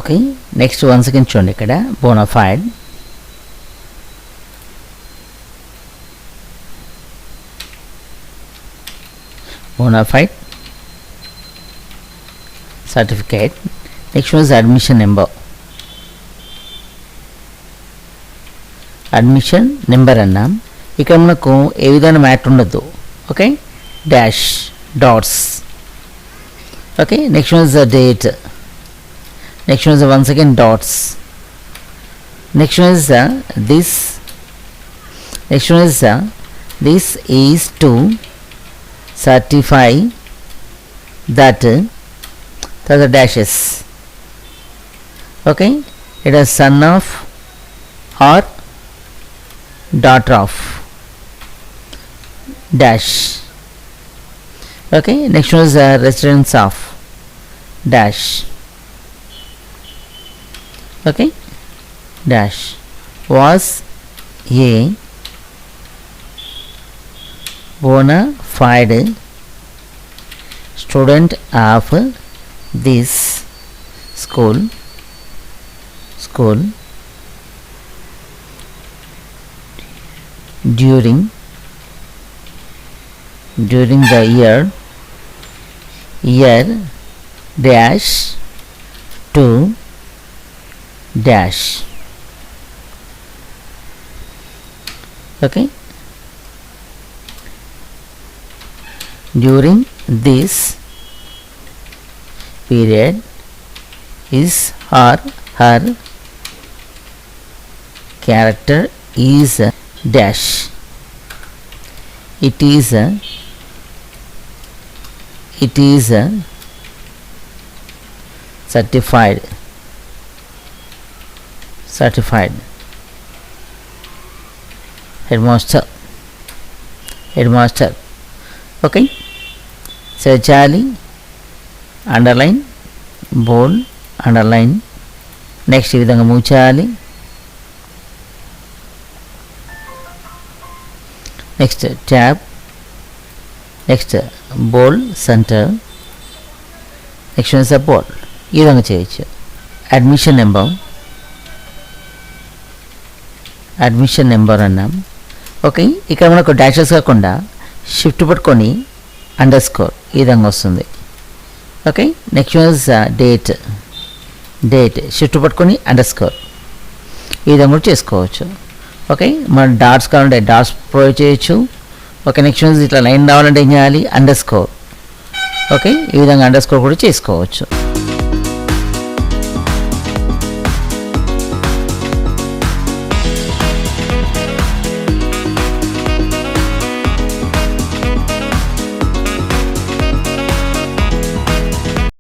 Okay, next once again చూడండి ఇక్కడ bonafide, bonafide certificate. Next one is admission number. Admission number అన్నాం. ఇక్కడ మనకు ఏ విధమైన మ్యాటర్ ఉండద్దు. Okay, dash dots. Okay, next one is the date. Next one is once again dots. Next one is this. Next one is this is to certify that the dashes. Okay, it is son of or daughter of dash. Okay, next one is residence of dash. Okay, dash was a bona fide student of this school during the year dash to dash. Okay, during this period his or her character is dash. It is certified. Headmaster. Okay, చేర్చాలి, underline, బోల్డ్, underline. Next ఈ విధంగా move చేయాలి. Next tab, next బోల్డ్ centre, next one support. ఈ విధంగా చేయొచ్చు. Admission number అన్నాం. Okay, ఇక్కడ మనకు డాషెస్ కాకుండా షిఫ్ట్ పట్టుకొని అండర్ స్కోర్ ఈ విధంగా వస్తుంది. Okay, next was date shift పట్టుకొని అండర్ స్కోర్ ఈ విధంగా కూడా చేసుకోవచ్చు. ఓకే, మన డాట్స్ కావాలంటే డాట్స్ ప్రొవైడ్ చేయొచ్చు. ఓకే, నెక్స్ట్ వాజ్ ఇట్లా లైన్ రావాలంటే ఏం చేయాలి, అండర్ స్కోర్. ఓకే, ఈ విధంగా అండర్ స్కోర్ కూడా చేసుకోవచ్చు.